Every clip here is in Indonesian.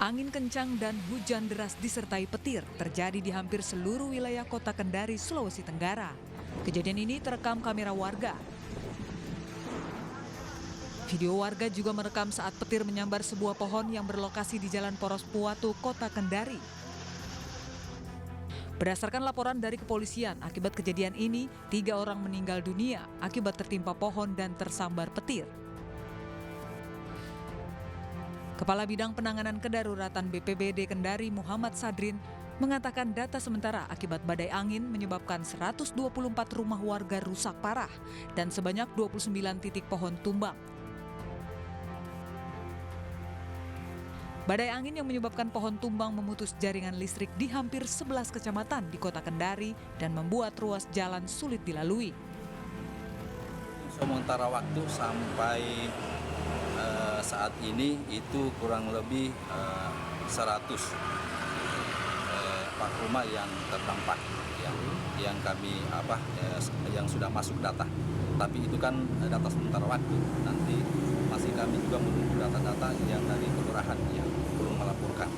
Angin kencang dan hujan deras disertai petir terjadi di hampir seluruh wilayah kota Kendari, Sulawesi Tenggara. Kejadian ini terekam kamera warga. Video warga juga merekam saat petir menyambar sebuah pohon yang berlokasi di Jalan Poros Puatu, kota Kendari. Berdasarkan laporan dari kepolisian, akibat kejadian ini, 3 orang meninggal dunia akibat tertimpa pohon dan tersambar petir. Kepala Bidang Penanganan Kedaruratan BPBD Kendari, Muhammad Sadrin, mengatakan data sementara akibat badai angin menyebabkan 124 rumah warga rusak parah dan sebanyak 29 titik pohon tumbang. Badai angin yang menyebabkan pohon tumbang memutus jaringan listrik di hampir 11 kecamatan di kota Kendari dan membuat ruas jalan sulit dilalui. Sementara waktu sampai saat ini itu kurang lebih 100 rumah yang terdampak yang kami yang sudah masuk data. Tapi itu kan data sementara waktu. Nanti masih kami juga menunggu data-data yang dari kelurahan yang belum melaporkan.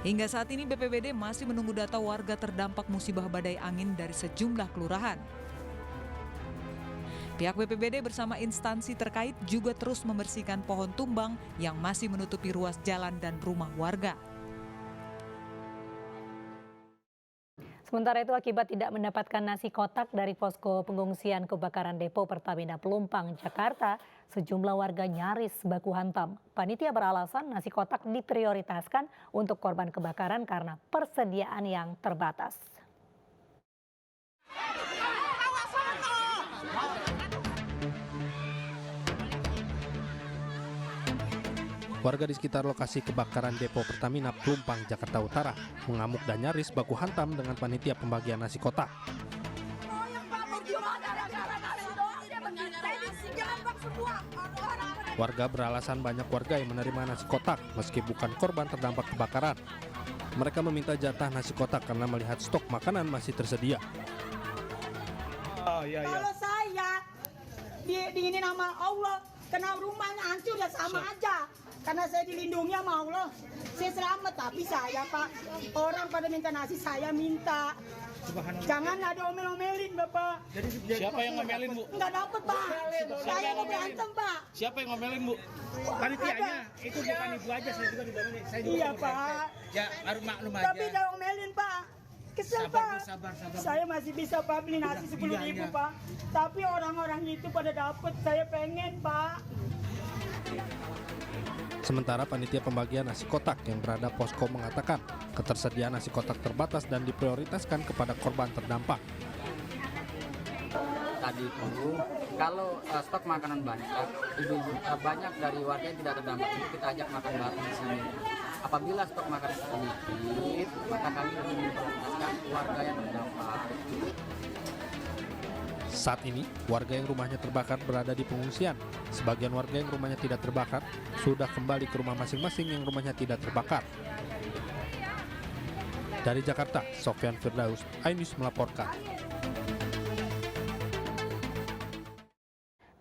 Hingga saat ini BPBD masih menunggu data warga terdampak musibah badai angin dari sejumlah kelurahan. Pihak BPBD bersama instansi terkait juga terus membersihkan pohon tumbang yang masih menutupi ruas jalan dan rumah warga. Sementara itu, akibat tidak mendapatkan nasi kotak dari posko pengungsian kebakaran Depo Pertamina Pelumpang, Jakarta, sejumlah warga nyaris baku hantam. Panitia beralasan nasi kotak diprioritaskan untuk korban kebakaran karena persediaan yang terbatas. Warga di sekitar lokasi kebakaran Depo Pertamina Pelumpang, Jakarta Utara mengamuk dan nyaris baku hantam dengan panitia pembagian nasi kotak. Warga beralasan banyak warga yang menerima nasi kotak meski bukan korban terdampak kebakaran. Mereka meminta jatah nasi kotak karena melihat stok makanan masih tersedia. Kalau saya diinin sama Allah, kena rumahnya hancur ya sama aja. Karena saya dilindungi sama Allah, saya selamat. Tapi saya Pak, orang pada minta nasi, saya minta. Jangan ada omel-omelin Bapak. Siapa yang ngomelin Bu? Enggak dapat Pak. Saya mau berantem Pak. Siapa yang ngomelin Bu? Panitianya, itu bukan Ibu aja, saya juga diomelin. Iya Pak. Ya harus maklum aja. Tapi jangan omelin Pak. Kesel Pak. Sabar. Saya masih bisa Pak beli nasi 10.000 Pak. Tapi orang-orang itu pada dapat, saya pengen Pak. Sementara panitia pembagian nasi kotak yang berada posko mengatakan ketersediaan nasi kotak terbatas dan diprioritaskan kepada korban terdampak. Tadi itu kalau stok makanan banyak dari warga yang tidak terdampak itu kita ajak makan bareng di sini. Apabila stok makanan sedikit, maka kami lebih memprioritaskan warga yang terdampak. Saat ini, warga yang rumahnya terbakar berada di pengungsian. Sebagian warga yang rumahnya tidak terbakar sudah kembali ke rumah masing-masing yang rumahnya tidak terbakar. Dari Jakarta, Sofyan Firdaus, iNews melaporkan.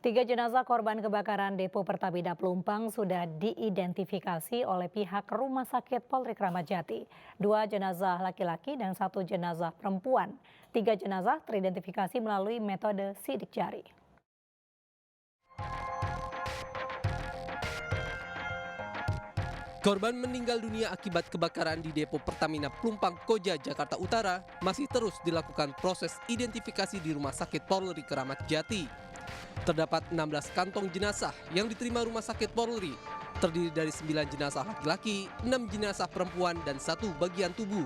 3 jenazah korban kebakaran Depo Pertamina Pelumpang sudah diidentifikasi oleh pihak Rumah Sakit Polri Kramat Jati. 2 jenazah laki-laki dan 1 jenazah perempuan. 3 jenazah teridentifikasi melalui metode sidik jari. Korban meninggal dunia akibat kebakaran di Depo Pertamina Pelumpang, Koja, Jakarta Utara masih terus dilakukan proses identifikasi di Rumah Sakit Polri Kramat Jati. Terdapat 16 kantong jenazah yang diterima Rumah Sakit Polri, terdiri dari 9 jenazah laki-laki, 6 jenazah perempuan, dan 1 bagian tubuh.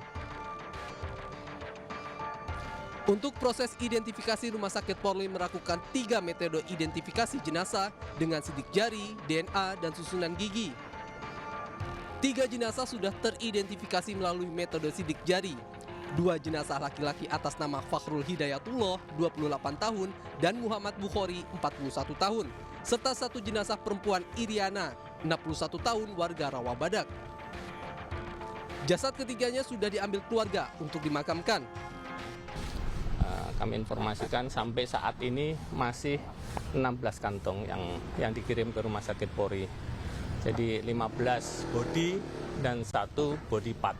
Untuk proses identifikasi, Rumah Sakit Polri melakukan 3 metode identifikasi jenazah dengan sidik jari, DNA, dan susunan gigi. 3 jenazah sudah teridentifikasi melalui metode sidik jari. 2 jenazah laki-laki atas nama Fakhrul Hidayatullah, 28 tahun, dan Muhammad Bukhari, 41 tahun, serta 1 jenazah perempuan Iriana, 61 tahun, warga Rawabadak. Jasad ketiganya sudah diambil keluarga untuk dimakamkan. Kami informasikan sampai saat ini masih 16 kantong yang dikirim ke Rumah Sakit Polri. Jadi 15 body dan 1 body part.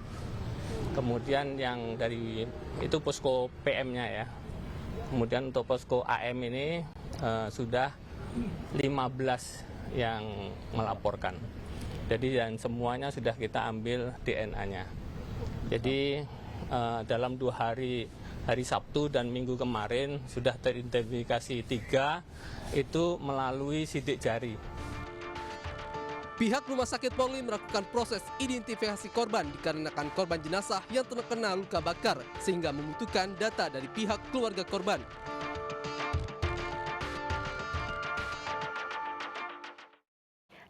Kemudian yang dari itu posko PM-nya ya. Kemudian untuk posko AM ini sudah 15 yang melaporkan. Jadi dan semuanya sudah kita ambil DNA-nya. Jadi dalam 2 hari Sabtu dan Minggu kemarin sudah teridentifikasi 3 itu melalui sidik jari. Pihak Rumah Sakit Polri melakukan proses identifikasi korban dikarenakan korban jenazah yang terkena luka bakar sehingga membutuhkan data dari pihak keluarga korban.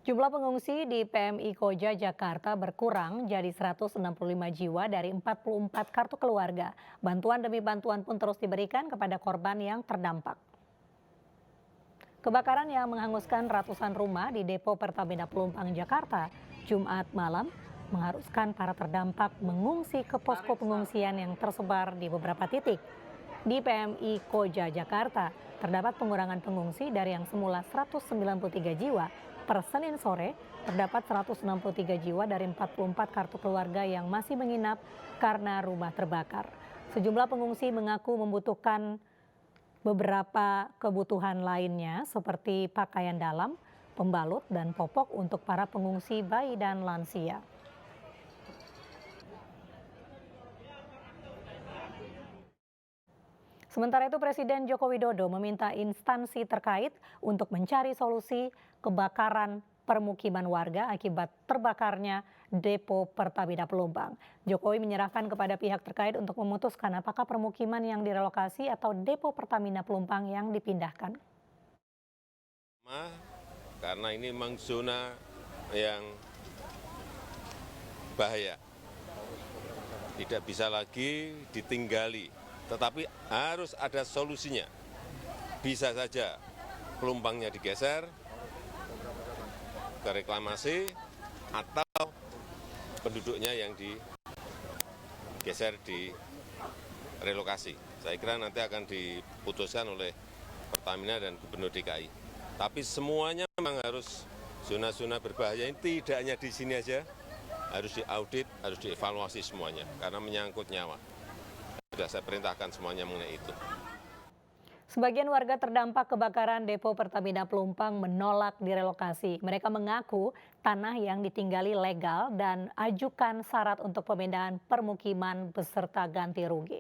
Jumlah pengungsi di PMI Koja Jakarta berkurang jadi 165 jiwa dari 44 kartu keluarga. Bantuan demi bantuan pun terus diberikan kepada korban yang terdampak. Kebakaran yang menghanguskan ratusan rumah di depo Pertamina Pelumpang, Jakarta, Jumat malam, mengharuskan para terdampak mengungsi ke posko pengungsian yang tersebar di beberapa titik. Di PMI Koja Jakarta, terdapat pengurangan pengungsi dari yang semula 193 jiwa. Per Senin sore, terdapat 163 jiwa dari 44 kartu keluarga yang masih menginap karena rumah terbakar. Sejumlah pengungsi mengaku membutuhkan beberapa kebutuhan lainnya seperti pakaian dalam, pembalut, dan popok untuk para pengungsi bayi dan lansia. Sementara itu Presiden Joko Widodo meminta instansi terkait untuk mencari solusi kebakaran permukiman warga akibat terbakarnya depo Pertamina Pelumpang. Jokowi menyerahkan kepada pihak terkait untuk memutuskan apakah permukiman yang direlokasi atau depo Pertamina Pelumpang yang dipindahkan. Karena ini memang zona yang bahaya, tidak bisa lagi ditinggali, tetapi harus ada solusinya. Bisa saja pelumpangnya digeser ke reklamasi atau penduduknya yang digeser di relokasi. Saya kira nanti akan diputuskan oleh Pertamina dan Gubernur DKI. Tapi semuanya memang harus zona-zona berbahaya ini tidak hanya di sini aja, harus diaudit, harus dievaluasi semuanya karena menyangkut nyawa. Sudah saya perintahkan semuanya mengenai itu. Sebagian warga terdampak kebakaran depo Pertamina Pelumpang menolak direlokasi. Mereka mengaku tanah yang ditinggali legal dan ajukan syarat untuk pemindahan permukiman beserta ganti rugi.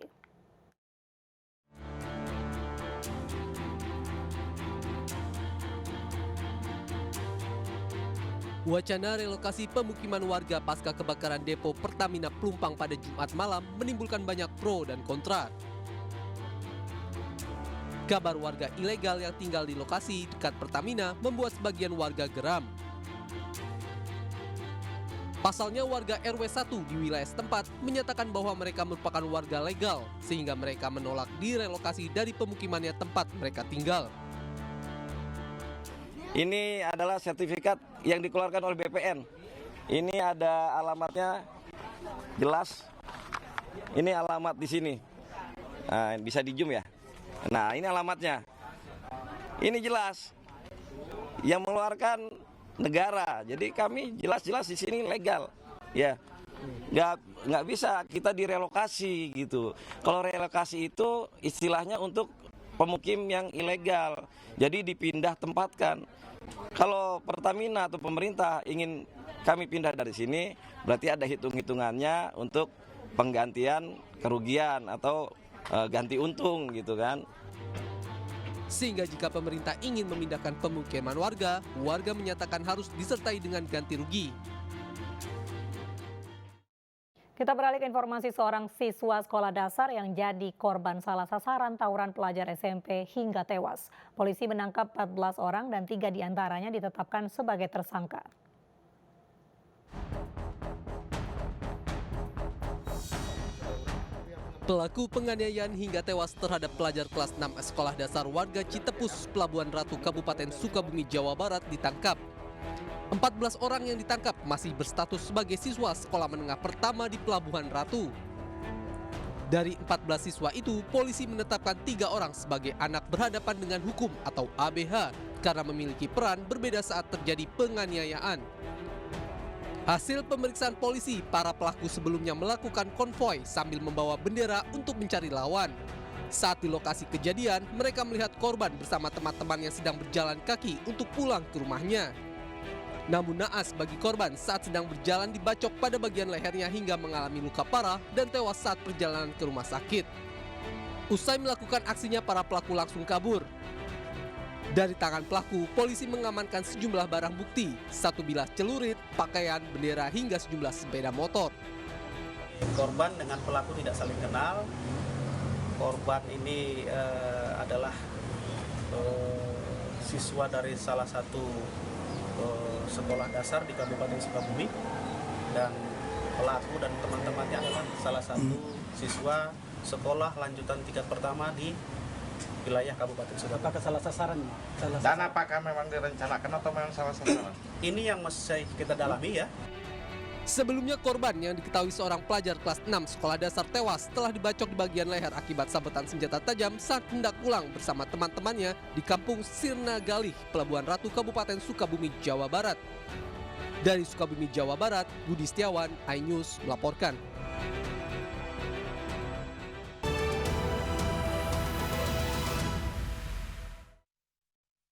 Wacana relokasi pemukiman warga pasca kebakaran depo Pertamina Pelumpang pada Jumat malam menimbulkan banyak pro dan kontra. Kabar warga ilegal yang tinggal di lokasi dekat Pertamina membuat sebagian warga geram. Pasalnya warga RW 1 di wilayah setempat menyatakan bahwa mereka merupakan warga legal sehingga mereka menolak direlokasi dari pemukimannya tempat mereka tinggal. Ini adalah sertifikat yang dikeluarkan oleh BPN. Ini ada alamatnya jelas. Ini alamat di sini. Nah, bisa di zoom ya. Nah, ini alamatnya. Ini jelas. Yang mengeluarkan negara. Jadi kami jelas-jelas di sini legal. Ya. Nggak bisa kita direlokasi gitu. Kalau relokasi itu istilahnya untuk pemukim yang ilegal. Jadi dipindah tempatkan. Kalau Pertamina atau pemerintah ingin kami pindah dari sini, berarti ada hitung-hitungannya untuk penggantian kerugian atau ganti untung gitu kan. Sehingga jika pemerintah ingin memindahkan pemukiman warga, warga menyatakan harus disertai dengan ganti rugi. Kita beralih ke informasi seorang siswa sekolah dasar yang jadi korban salah sasaran tawuran pelajar SMP hingga tewas. Polisi menangkap 14 orang dan 3 diantaranya ditetapkan sebagai tersangka. Pelaku penganiayaan hingga tewas terhadap pelajar kelas 6 sekolah dasar warga Citepus, Pelabuhan Ratu, Kabupaten Sukabumi, Jawa Barat ditangkap. 14 orang yang ditangkap masih berstatus sebagai siswa sekolah menengah pertama di Pelabuhan Ratu. Dari 14 siswa itu, polisi menetapkan 3 orang sebagai anak berhadapan dengan hukum atau ABH karena memiliki peran berbeda saat terjadi penganiayaan. Hasil pemeriksaan polisi, para pelaku sebelumnya melakukan konvoi sambil membawa bendera untuk mencari lawan. Saat di lokasi kejadian, mereka melihat korban bersama teman-teman yang sedang berjalan kaki untuk pulang ke rumahnya. Namun naas bagi korban saat sedang berjalan dibacok pada bagian lehernya hingga mengalami luka parah dan tewas saat perjalanan ke rumah sakit. Usai melakukan aksinya, para pelaku langsung kabur. Dari tangan pelaku, polisi mengamankan sejumlah barang bukti, 1 bilah celurit, pakaian, bendera, hingga sejumlah sepeda motor. Korban dengan pelaku tidak saling kenal. Korban ini adalah siswa dari salah satu sekolah dasar di Kabupaten Sukabumi, dan pelaku dan teman-temannya adalah salah satu siswa sekolah lanjutan tingkat pertama di wilayah Kabupaten Sukabumi. Apakah salah sasaran? Dan apakah memang direncanakan atau memang salah sasaran? Ini yang masih kita dalami ya. Sebelumnya korban yang diketahui seorang pelajar kelas 6 sekolah dasar tewas setelah dibacok di bagian leher akibat sabetan senjata tajam saat hendak pulang bersama teman-temannya di kampung Sirna Galih, Pelabuhan Ratu, Kabupaten Sukabumi, Jawa Barat. Dari Sukabumi, Jawa Barat, Budi Setiawan, iNews melaporkan.